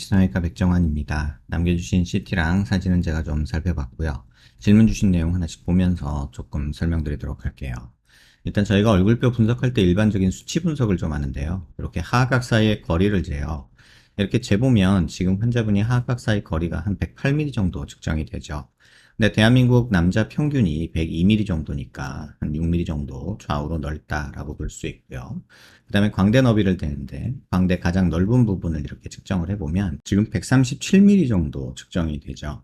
H성형외과 백정환입니다. 남겨주신 CT랑 사진은 제가 좀 살펴봤고요. 질문 주신 내용 하나씩 보면서 조금 설명드리도록 할게요. 일단 저희가 얼굴뼈 분석할 때 일반적인 수치 분석을 좀 하는데요. 이렇게 하악각 사이의 거리를 재요. 이렇게 재보면 지금 환자분이 하악각 사이 거리가 한 108mm 정도 측정이 되죠. 근데 대한민국 남자 평균이 102mm 정도니까 한 6mm 정도 좌우로 넓다라고 볼 수 있고요. 그 다음에 광대 너비를 대는데 광대 가장 넓은 부분을 이렇게 측정을 해보면 지금 137mm 정도 측정이 되죠.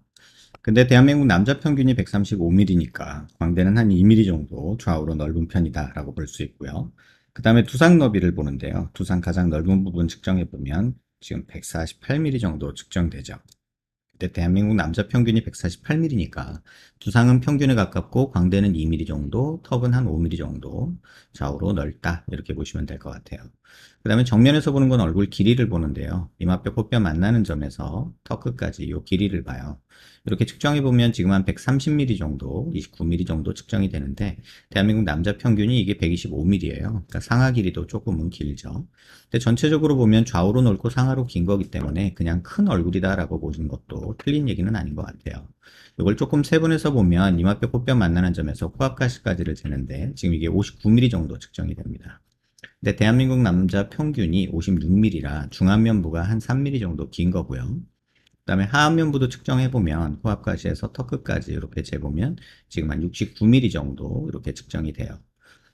근데 대한민국 남자 평균이 135mm니까 광대는 한 2mm 정도 좌우로 넓은 편이다 라고 볼 수 있고요. 그 다음에 두상 너비를 보는데요. 두상 가장 넓은 부분 측정해 보면 지금 148mm 정도 측정되죠. 근데 대한민국 남자 평균이 148mm니까 두상은 평균에 가깝고 광대는 2mm 정도, 턱은 한 5mm 정도 좌우로 넓다 이렇게 보시면 될 것 같아요. 그 다음에 정면에서 보는 건 얼굴 길이를 보는데요. 이마뼈 코뼈 만나는 점에서 턱 끝까지 이 길이를 봐요. 이렇게 측정해 보면 지금 한 130mm 정도, 29mm 정도 측정이 되는데 대한민국 남자 평균이 이게 125mm예요. 그러니까 상하 길이도 조금은 길죠. 근데 전체적으로 보면 좌우로 넓고 상하로 긴 거기 때문에 그냥 큰 얼굴이다라고 보는 것도 틀린 얘기는 아닌 것 같아요. 이걸 조금 세분해서 보면 이마뼈 코뼈 만나는 점에서 코앞가시까지를 재는데 지금 이게 59mm 정도 측정이 됩니다. 근데 대한민국 남자 평균이 56mm라 중안면부가 한 3mm 정도 긴 거고요. 그 다음에 하안면부도 측정해보면 코앞가시에서 턱끝까지 이렇게 재보면 지금 한 69mm 정도 이렇게 측정이 돼요.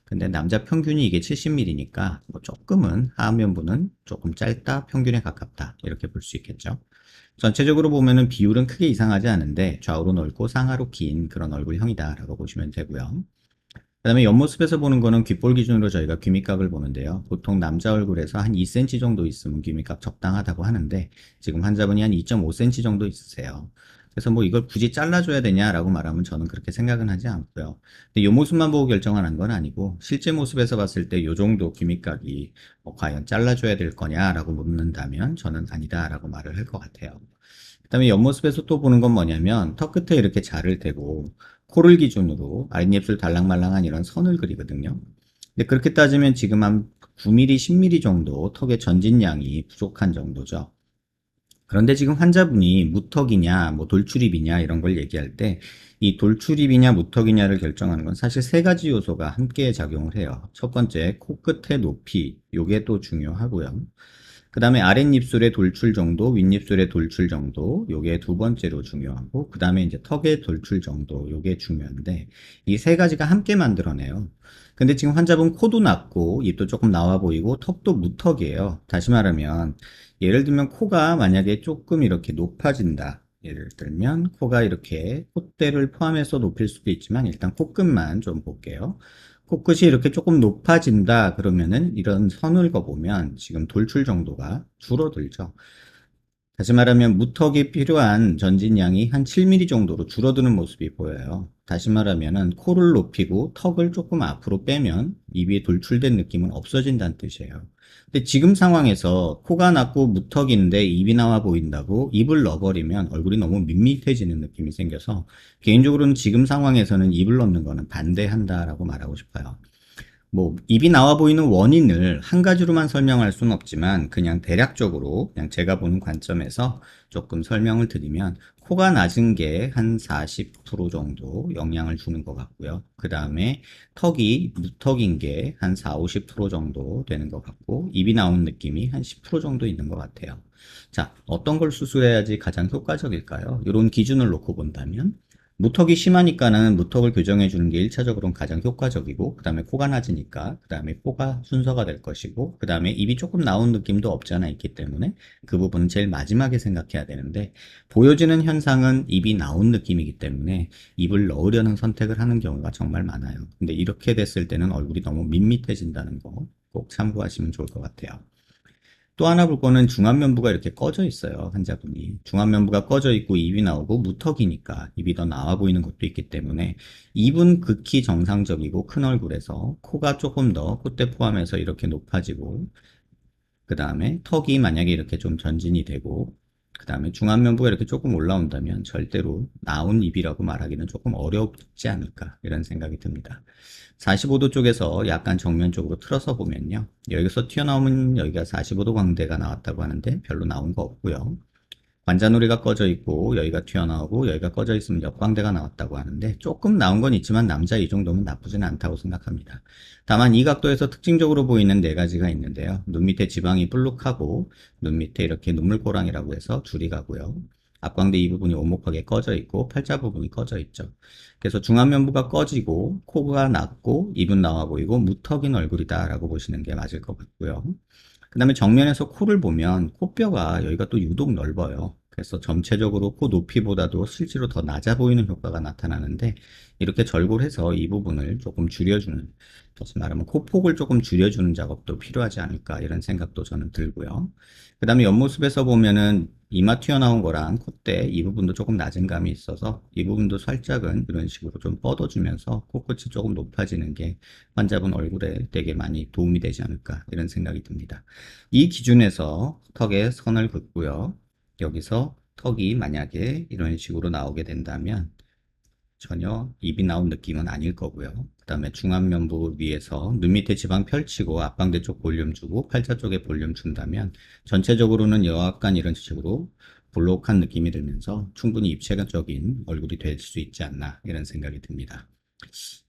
근데 남자 평균이 이게 70mm니까 뭐 조금은 하안면부는 조금 짧다, 평균에 가깝다 이렇게 볼 수 있겠죠. 전체적으로 보면은 비율은 크게 이상하지 않은데 좌우로 넓고 상하로 긴 그런 얼굴형이다 라고 보시면 되고요. 그 다음에 옆모습에서 보는 거는 귓볼 기준으로 저희가 귀밑각을 보는데요. 보통 남자 얼굴에서 한 2cm 정도 있으면 귀밑각 적당하다고 하는데 지금 환자분이 한 2.5cm 정도 있으세요. 그래서 뭐 이걸 굳이 잘라줘야 되냐라고 말하면 저는 그렇게 생각은 하지 않고요. 근데 이 모습만 보고 결정하는 건 아니고 실제 모습에서 봤을 때 이 정도 귀밑각이 뭐 과연 잘라줘야 될 거냐라고 묻는다면 저는 아니다라고 말을 할 것 같아요. 그 다음에 옆모습에서 또 보는 건 뭐냐면 턱 끝에 이렇게 자를 대고 코를 기준으로 아랫입술 달랑말랑한 이런 선을 그리거든요. 근데 그렇게 따지면 지금 한 9mm, 10mm 정도 턱의 전진량이 부족한 정도죠. 그런데 지금 환자분이 무턱이냐, 뭐 돌출입이냐 이런 걸 얘기할 때 이 돌출입이냐 무턱이냐를 결정하는 건 사실 세 가지 요소가 함께 작용을 해요. 첫 번째, 코끝의 높이, 요게 또 중요하고요. 그 다음에 아랫입술의 돌출 정도, 윗입술의 돌출 정도, 요게 두 번째로 중요하고, 그 다음에 이제 턱의 돌출 정도, 요게 중요한데, 이 세 가지가 함께 만들어내요. 근데 지금 환자분 코도 낮고, 입도 조금 나와 보이고, 턱도 무턱이에요. 다시 말하면, 예를 들면 코가 만약에 조금 이렇게 높아진다. 예를 들면, 코가 이렇게 콧대를 포함해서 높일 수도 있지만, 일단 코끝만 좀 볼게요. 코끝이 이렇게 조금 높아진다 그러면은 이런 선을 그어보면 지금 돌출 정도가 줄어들죠. 다시 말하면 무턱이 필요한 전진량이 한 7mm 정도로 줄어드는 모습이 보여요. 다시 말하면 코를 높이고 턱을 조금 앞으로 빼면 입이 돌출된 느낌은 없어진다는 뜻이에요. 근데 지금 상황에서 코가 낮고 무턱인데 입이 나와 보인다고 입을 넣어버리면 얼굴이 너무 밋밋해지는 느낌이 생겨서 개인적으로는 지금 상황에서는 입을 넣는 거는 반대한다라고 말하고 싶어요. 뭐 입이 나와 보이는 원인을 한 가지로만 설명할 수는 없지만 그냥 대략적으로 그냥 제가 보는 관점에서 조금 설명을 드리면 코가 낮은 게 한 40% 정도 영향을 주는 것 같고요. 그 다음에 턱이 무턱인 게 한 4, 50% 정도 되는 것 같고 입이 나온 느낌이 한 10% 정도 있는 것 같아요. 자, 어떤 걸 수술해야지 가장 효과적일까요? 이런 기준을 놓고 본다면 무턱이 심하니까는 무턱을 교정해 주는 게 1차적으로는 가장 효과적이고, 그 다음에 코가 낮으니까, 그 다음에 코가 순서가 될 것이고, 그 다음에 입이 조금 나온 느낌도 없지 않아 있기 때문에 그 부분은 제일 마지막에 생각해야 되는데, 보여지는 현상은 입이 나온 느낌이기 때문에 입을 넣으려는 선택을 하는 경우가 정말 많아요. 근데 이렇게 됐을 때는 얼굴이 너무 밋밋해진다는 거 꼭 참고하시면 좋을 것 같아요. 또 하나 볼 거는 중안면부가 이렇게 꺼져 있어요. 환자분이. 중안면부가 꺼져 있고 입이 나오고 무턱이니까 입이 더 나와 보이는 것도 있기 때문에 입은 극히 정상적이고 큰 얼굴에서 코가 조금 더 콧대 포함해서 이렇게 높아지고 그 다음에 턱이 만약에 이렇게 좀 전진이 되고 그 다음에 중안면부가 이렇게 조금 올라온다면 절대로 나온 입이라고 말하기는 조금 어렵지 않을까 이런 생각이 듭니다. 45도 쪽에서 약간 정면 쪽으로 틀어서 보면요. 여기서 튀어나오면 여기가 45도 광대가 나왔다고 하는데 별로 나온 거 없고요. 관자놀이가 꺼져 있고 여기가 튀어나오고 여기가 꺼져 있으면 역광대가 나왔다고 하는데 조금 나온 건 있지만 남자 이 정도면 나쁘진 않다고 생각합니다. 다만 이 각도에서 특징적으로 보이는 네 가지가 있는데요. 눈 밑에 지방이 볼록하고 눈 밑에 이렇게 눈물꼬랑이라고 해서 줄이 가고요. 앞광대 이 부분이 오목하게 꺼져 있고 팔자 부분이 꺼져 있죠. 그래서 중안면부가 꺼지고 코가 낮고 입은 나와 보이고 무턱인 얼굴이다 라고 보시는 게 맞을 것 같고요. 그 다음에 정면에서 코를 보면 코뼈가 여기가 또 유독 넓어요. 그래서 전체적으로 코 높이보다도 실제로 더 낮아 보이는 효과가 나타나는데 이렇게 절골해서 이 부분을 조금 줄여주는, 다시 말하면 코폭을 조금 줄여주는 작업도 필요하지 않을까 이런 생각도 저는 들고요. 그 다음에 옆모습에서 보면은 이마 튀어나온 거랑 콧대 이 부분도 조금 낮은 감이 있어서 이 부분도 살짝은 이런 식으로 좀 뻗어주면서 코끝이 조금 높아지는 게 환자분 얼굴에 되게 많이 도움이 되지 않을까 이런 생각이 듭니다. 이 기준에서 턱에 선을 긋고요. 여기서 턱이 만약에 이런 식으로 나오게 된다면 전혀 입이 나온 느낌은 아닐 거고요. 그 다음에 중안면부 위에서 눈 밑에 지방 펼치고 앞광대 쪽 볼륨 주고 팔자 쪽에 볼륨 준다면 전체적으로는 약간 이런 식으로 볼록한 느낌이 들면서 충분히 입체적인 얼굴이 될 수 있지 않나 이런 생각이 듭니다.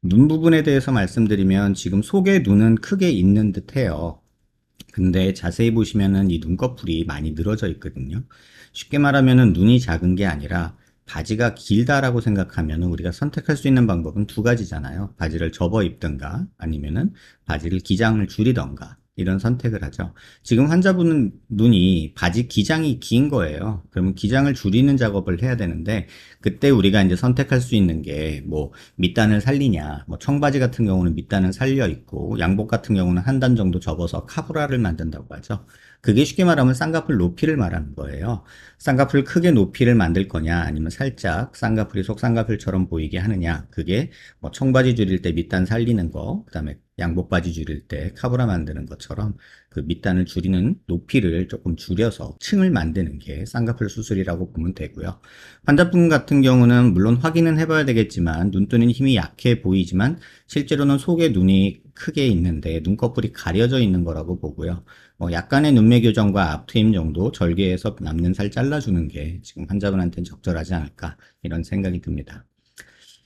눈 부분에 대해서 말씀드리면 지금 속에 눈은 크게 있는 듯 해요. 근데 자세히 보시면은 이 눈꺼풀이 많이 늘어져 있거든요. 쉽게 말하면은 눈이 작은 게 아니라 바지가 길다라고 생각하면은 우리가 선택할 수 있는 방법은 두 가지잖아요. 바지를 접어 입든가 아니면은 바지를 기장을 줄이던가 이런 선택을 하죠. 지금 환자분은 눈이 바지 기장이 긴 거예요. 그러면 기장을 줄이는 작업을 해야 되는데 그때 우리가 이제 선택할 수 있는 게 뭐 밑단을 살리냐, 뭐 청바지 같은 경우는 밑단을 살려 있고 양복 같은 경우는 한 단 정도 접어서 카브라를 만든다고 하죠. 그게 쉽게 말하면 쌍꺼풀 높이를 말하는 거예요. 쌍꺼풀 크게 높이를 만들 거냐 아니면 살짝 쌍꺼풀이 속쌍꺼풀처럼 보이게 하느냐, 그게 뭐 청바지 줄일 때 밑단 살리는 거, 그 다음에 양복 바지 줄일 때 카브라 만드는 것처럼 그 밑단을 줄이는 높이를 조금 줄여서 층을 만드는 게 쌍꺼풀 수술이라고 보면 되고요. 환자분 같은 경우는 물론 확인은 해봐야 되겠지만 눈뜨는 힘이 약해 보이지만 실제로는 속에 눈이 크게 있는데 눈꺼풀이 가려져 있는 거라고 보고요. 약간의 눈매 교정과 앞트임 정도 절개해서 남는 살 잘라주는 게 지금 환자분한테는 적절하지 않을까 이런 생각이 듭니다.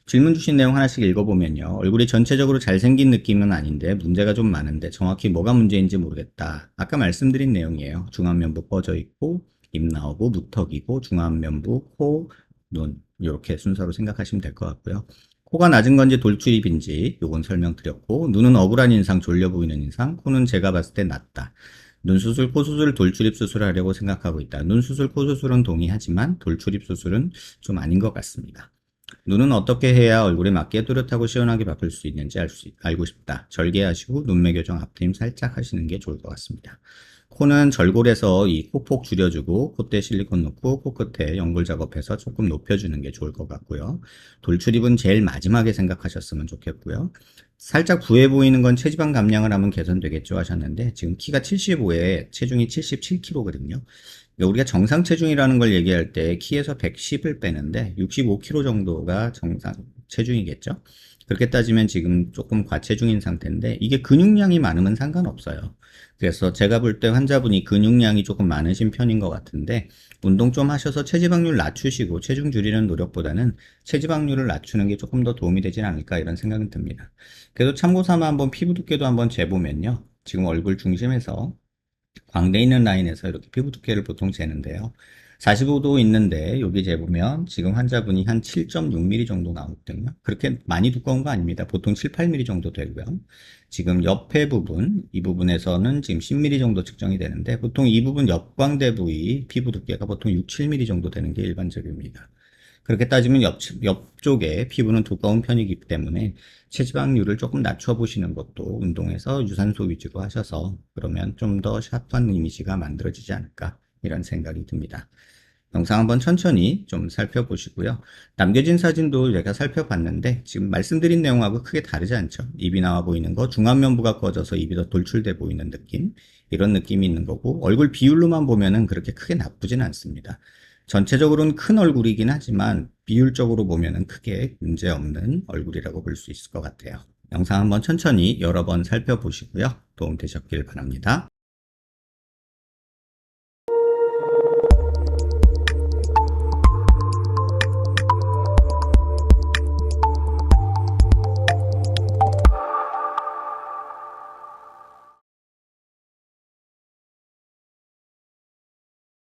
질문 주신 내용 하나씩 읽어보면요. 얼굴이 전체적으로 잘생긴 느낌은 아닌데 문제가 좀 많은데 정확히 뭐가 문제인지 모르겠다. 아까 말씀드린 내용이에요. 중안면부 꺼져 있고 입 나오고 무턱이고 중안면부, 코, 눈 이렇게 순서로 생각하시면 될 것 같고요. 코가 낮은 건지 돌출입인지 요건 설명드렸고 눈은 억울한 인상, 졸려 보이는 인상, 코는 제가 봤을 때 낮다. 눈 수술, 코 수술, 돌출입 수술하려고 생각하고 있다. 눈 수술, 코 수술은 동의하지만 돌출입 수술은 좀 아닌 것 같습니다. 눈은 어떻게 해야 얼굴에 맞게 또렷하고 시원하게 바꿀 수 있는지 알고 싶다. 절개하시고 눈매 교정 앞트임 살짝 하시는 게 좋을 것 같습니다. 코는 절골해서 이 코폭 줄여주고 콧대 실리콘 넣고 코끝에 연골 작업해서 조금 높여주는 게 좋을 것 같고요. 돌출입은 제일 마지막에 생각하셨으면 좋겠고요. 살짝 부해 보이는 건 체지방 감량을 하면 개선되겠죠 하셨는데 지금 키가 75에 체중이 77kg거든요. 우리가 정상 체중이라는 걸 얘기할 때 키에서 110을 빼는데 65kg 정도가 정상 체중이겠죠. 그렇게 따지면 지금 조금 과체중인 상태인데 이게 근육량이 많으면 상관없어요. 그래서 제가 볼 때 환자분이 근육량이 조금 많으신 편인 것 같은데 운동 좀 하셔서 체지방률 낮추시고 체중 줄이는 노력보다는 체지방률을 낮추는 게 조금 더 도움이 되지 않을까 이런 생각은 듭니다. 그래도 참고 삼아 한번 피부 두께도 한번 재보면요. 지금 얼굴 중심에서 광대 있는 라인에서 이렇게 피부 두께를 보통 재는데요. 45도 있는데 여기 재보면 지금 환자분이 한 7.6mm 정도 나오거든요. 그렇게 많이 두꺼운 거 아닙니다. 보통 7, 8mm 정도 되고요. 지금 옆에 부분, 이 부분에서는 지금 10mm 정도 측정이 되는데 보통 이 부분 옆광대 부위 피부 두께가 보통 6, 7mm 정도 되는 게 일반적입니다. 그렇게 따지면 옆쪽에 피부는 두꺼운 편이기 때문에 체지방률을 조금 낮춰보시는 것도 운동에서 유산소 위주로 하셔서 그러면 좀 더 샤프한 이미지가 만들어지지 않을까 이런 생각이 듭니다. 영상 한번 천천히 좀 살펴보시고요. 남겨진 사진도 제가 살펴봤는데 지금 말씀드린 내용하고 크게 다르지 않죠. 입이 나와 보이는 거, 중안면부가 꺼져서 입이 더 돌출돼 보이는 느낌, 이런 느낌이 있는 거고 얼굴 비율로만 보면은 그렇게 크게 나쁘진 않습니다. 전체적으로는 큰 얼굴이긴 하지만 비율적으로 보면은 크게 문제없는 얼굴이라고 볼 수 있을 것 같아요. 영상 한번 천천히 여러 번 살펴보시고요. 도움 되셨길 바랍니다.